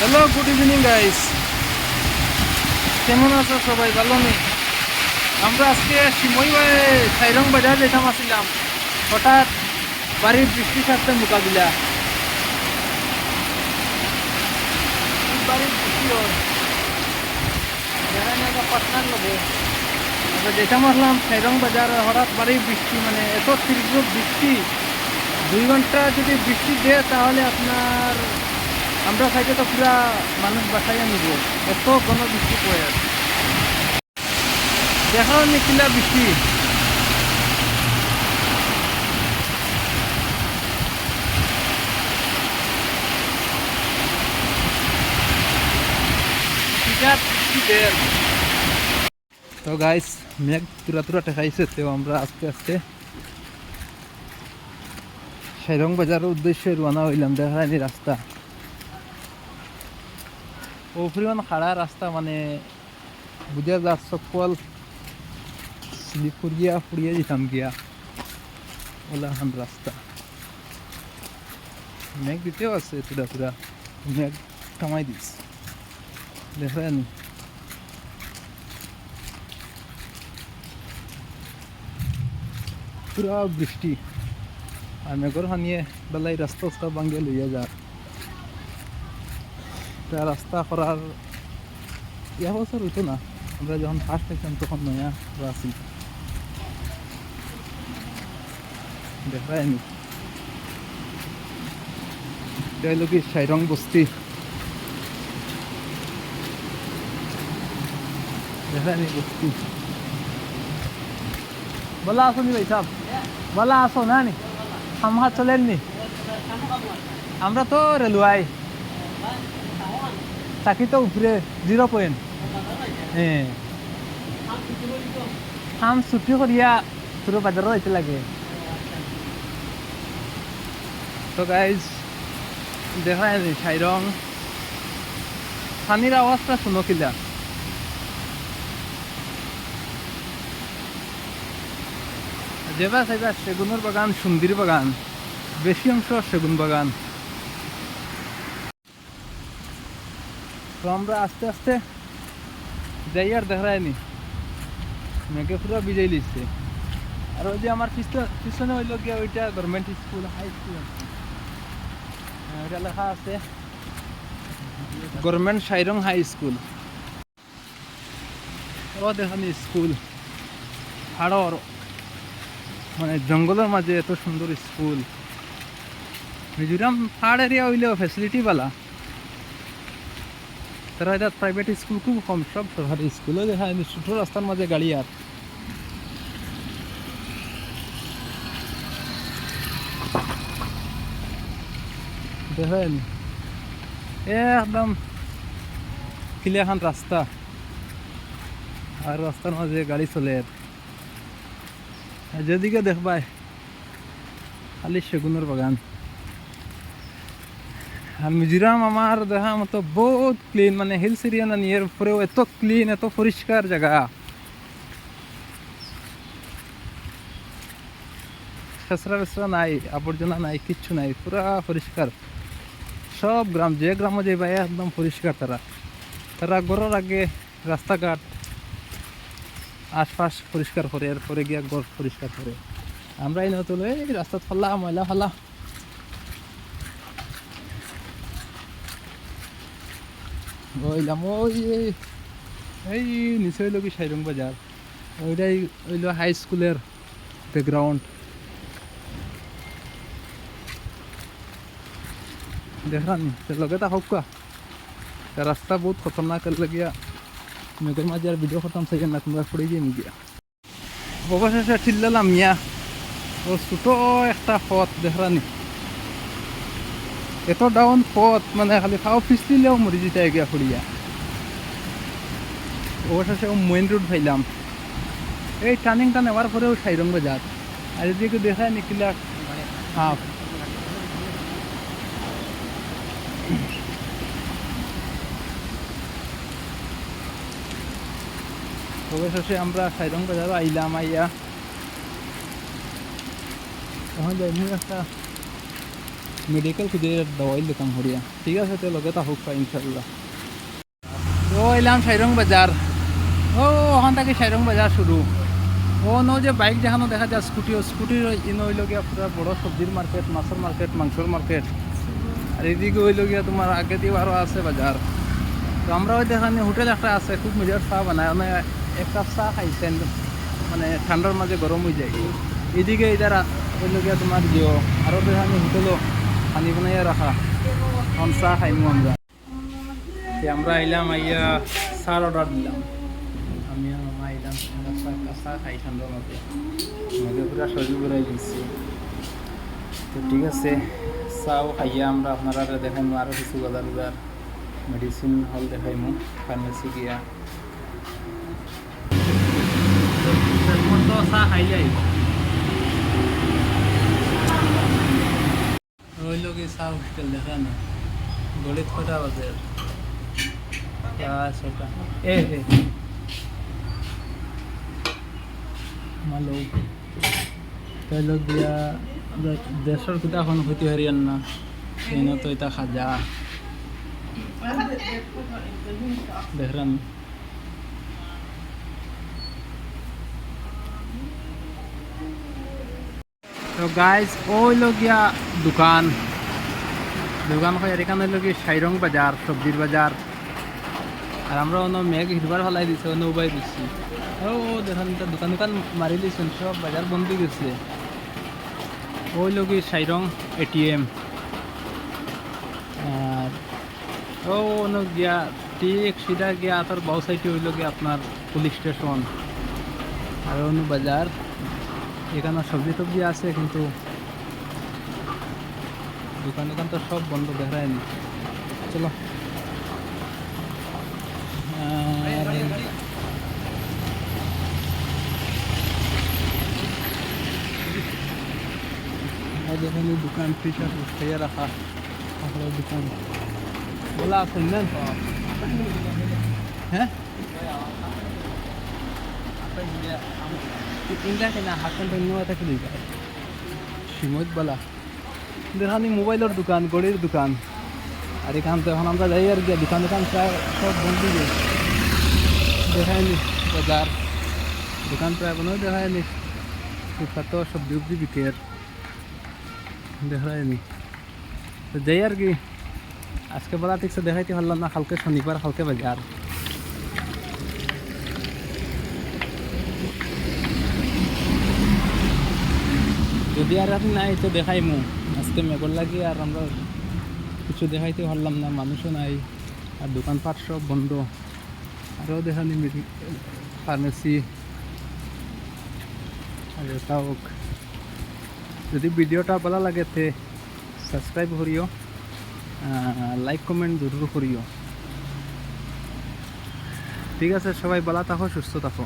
Hello, good evening guys. কেমন আছো সবাই? ভালো নেই? আমরা আজকে সাইরং বাজার যেতাম আসছিলাম, হঠাৎ বাড়ির বৃষ্টির সাথে মোকাবিলা। বাড়ির বৃষ্টি পাটনার লগে আমরা যেতাম আসলাম সাইরং বাজার, হঠাৎ বাড়ির বৃষ্টি, মানে এত তীব্র বৃষ্টি। 2 ঘন্টা যদি বৃষ্টি দেয় তাহলে আপনার আমরা সাইডে তো পুরা মানুষ বাসায় নিব, এত ঘন বৃষ্টি পড়ে আছে। দেখাও নিখিলা বৃষ্টি। তো গাইস, মেঘ তুরা ঠেকাইছে, তো আমরা আস্তে আস্তে সাইরং বাজারের উদ্দেশ্যে রওনা হইলাম। দেখায়নি রাস্তা, ও পরিমাণ খাড়া রাস্তা, মানে বুঝা যার সকল স্লিপ ফুরিয়ে যেতাম গিয়া ওলাহান রাস্তা। মেঘ দিতেও আছে তুরা মেঘ থামাই দিস, দেখেন পুরা বৃষ্টি আর মেঘর হানিয়ে বেলায় রাস্তা ভাঙ্গে লইয়া যার। রাস্তা করার বছর হইতো না, আমরা যখন ফার্স্ট দেখতাম তখন নয়া আসি। দেখায়নি এটা কি সাইরং বস্তি, দেখায়নি বস্তি। বলা আসো নি ভাই সাহেব, বলা আসো না নি হামহা চলেন নি? আমরা তো রেলওয়াই থাকি তো উপরে 0 পয়েন্ট। হ্যাঁ, হাম ছুটি করিয়া পুরো বাজারও যাইতে লাগে। তো গাইজ দেখা যায় সাইরং পানির আওয়াজটা শুনো কিলা। যেবা সাইবা সেগুনের বাগান, সুন্দর বাগান, বেশি অংশ সেগুন বাগান। তো আমরা আস্তে আস্তে যাই আর দেখা যায়নি, মেঘে পুরো বিজয় লিখছে। আর ওই যে আমার পিছনে হইল গিয়া ওইটা গভর্নমেন্ট স্কুল, হাই স্কুল, ওইটা লেখা আছে গভর্নমেন্ট সাইরং হাই স্কুল। ও দেখানি স্কুল হাড়র, মানে জঙ্গলের মাঝে এত সুন্দর স্কুল। মিজোরাম পাহাড় এরিয়া হইলেও ফ্যাসিলিটি বালা, তারা এটা প্রাইভেট স্কুল খুব কম, সব সরকারি স্কুলও দেখা যায় ছোট রাস্তার মাঝে গাড়ি। আর দেখেন একদম ক্লিয়ার রাস্তা, আর রাস্তার মাঝে গাড়ি চলে। যেদিকে দেখবাই খালি সেগুনের বাগান। আর মিজোরাম আমার দেখা মতো বহুত ক্লিন, মানে হিলস এরিয়া না, নিয়ে পরেও এত ক্লিন, এত পরিষ্কার জায়গা। খেসরা বেসরা নাই, আবর্জনা নাই, কিচ্ছু নাই, পুরা পরিষ্কার। সব গ্রাম, যে গ্রামে যাইবা একদম পরিষ্কার। তারা ঘরের আগে রাস্তাঘাট আশপাশ পরিষ্কার করে, এরপরে গিয়া ঘর পরিষ্কার করে। আমরা এই নতুন এই রাস্তা ফালা ময়লা ফালা। বললাম ওই এই নিচে হইল কি সাইরং বাজার, ওইটাই হইল হাই স্কুলের ব্যাকগ্রাউন্ড। দেখলাম লগে তা হোক, রাস্তা বহুত খতরনাক লাগিয়া মেঘের মাঝে আর ভিডিও করতাম চাই না, তোমরা পড়ে যাই গিয়া। অবশেষে ঠিল্লাম মিয়া, ও ছোট একটা পথ দেখলানি, এত ডাউন পথ, মানে খালি খাও পিছলিলেও মরি যেতে গিয়া ফুড়িয়া। অবশেষে মেইন রোড পাইলাম। এই টার্নিংটা নেওয়ার পরেও সাইরং বাজার, আর এদিকে দেখায় নিকিলা হাফ। অবশেষে আমরা সাইরং বাজার আইলাম। আইয়া এখন যাই একটা মেডিকেল খুঁজে দওয়াই দোকান হরিয়া ঠিক আছে তো লগে তা হোক পাই ইনশাল্লাহ তো এলাম সাইরং বাজার ও ওখান থেকে সাইরং বাজার শুরু ও ন যে বাইক দেখানো দেখা যায় স্কুটির ইন হইল গিয়া পুরা বড় সবজির মার্কেট মাছের মার্কেট মাংসর মার্কেট আর এদিকে হইল গিয়া তোমার আগে দিয়ে আরও আছে বাজার তো আমরা ওই দেখানি হোটেল একটা আছে খুব মজার চা বানায় মানে এক কাপ চা খাইছেন মানে ঠান্ডার মাঝে গরম হয়ে যায় এদিকে এটার হইল গিয়া তোমার জিও আরও দেখানি হোটেলও পানি বানাইয়া রাখা এখন চা খাইমু আমরা আইলাম আইয়া চার অর্ডার দিলাম আমি আর মামা আইলাম চা খাই ঠান্ডার মধ্যে মধ্যে পুরা শরীর বেড়াই দিচ্ছি তো ঠিক আছে চাও খাইয়া আমরা আপনারা দেখাইমু আরও কিছু বাজার মেডিসিন হল দেখাইমু ফার্মেসি গিয়া তো চা খাই যাই রইল কি চা হোস্টেল দেখা না গলিত কটা বাজে ছটা মালো তাইল দিয়া দেশের কোথা এখন ক্ষতি হারিয়ান না এই তো এটা খাজা দেখলাম তো গাইজ ওই লগিয়া দোকান হয় এখানে লোক সাইরং বাজার সবজির বাজার আর আমরা অন্য মেঘ হিরবার ফেলাই দিছে অন্য উবাই দিচ্ছি ও দেখেন দোকান মারি দিয়েছেন সব বাজার বন্ধ গেছে ওই লোক সাইরং এটিএম আর ও অন্য গিয়া ঠিক সিধা গিয়া তার বাউ সাইডে হইল গিয়া আপনার পুলিশ স্টেশন আর অন্য বাজার এখানে সবজি টবজি আছে কিন্তু দোকান তো সব বন্ধ দেখায়নি চলো দেখেন দোকান ফিচার উঠাইয়া রাখা আপনার দোকান বলা আছেন না হ্যাঁ ইন্দা কেনা হাতন ধন্যবাদ থাকি সিমত বলা দেখানি মোবাইলের দোকান গড়ির দোকান আর এখান তো এখন আমরা যাই আর গিয়া দোকান প্রায় সব বন্ধ দিয়ে দেখায়নি বাজার দোকান প্রায় বন্ধ দেখায়নি ফুটপাত সবজি উবজি বিকের দেখায়নি তো যাই আর কি আজকে বলা ঠিকছে দেখাইতে পারলাম না কালকে শনিবার কালকে বাজার যদি আর আপনি নাই তো দেখাইমু আজকে মেঘর লাগি আর আমরা কিছু দেখাইতে পারলাম না মানুষও নাই আর দোকানপাট সব বন্ধ আরও দেখানি ফার্মেসি আর এটা হোক যদি ভিডিওটা ভালো লাগে তে সাবস্ক্রাইব করিও লাইক কমেন্ট জরুর করিও ঠিক আছে সবাই ভালো থাকো সুস্থ থাকো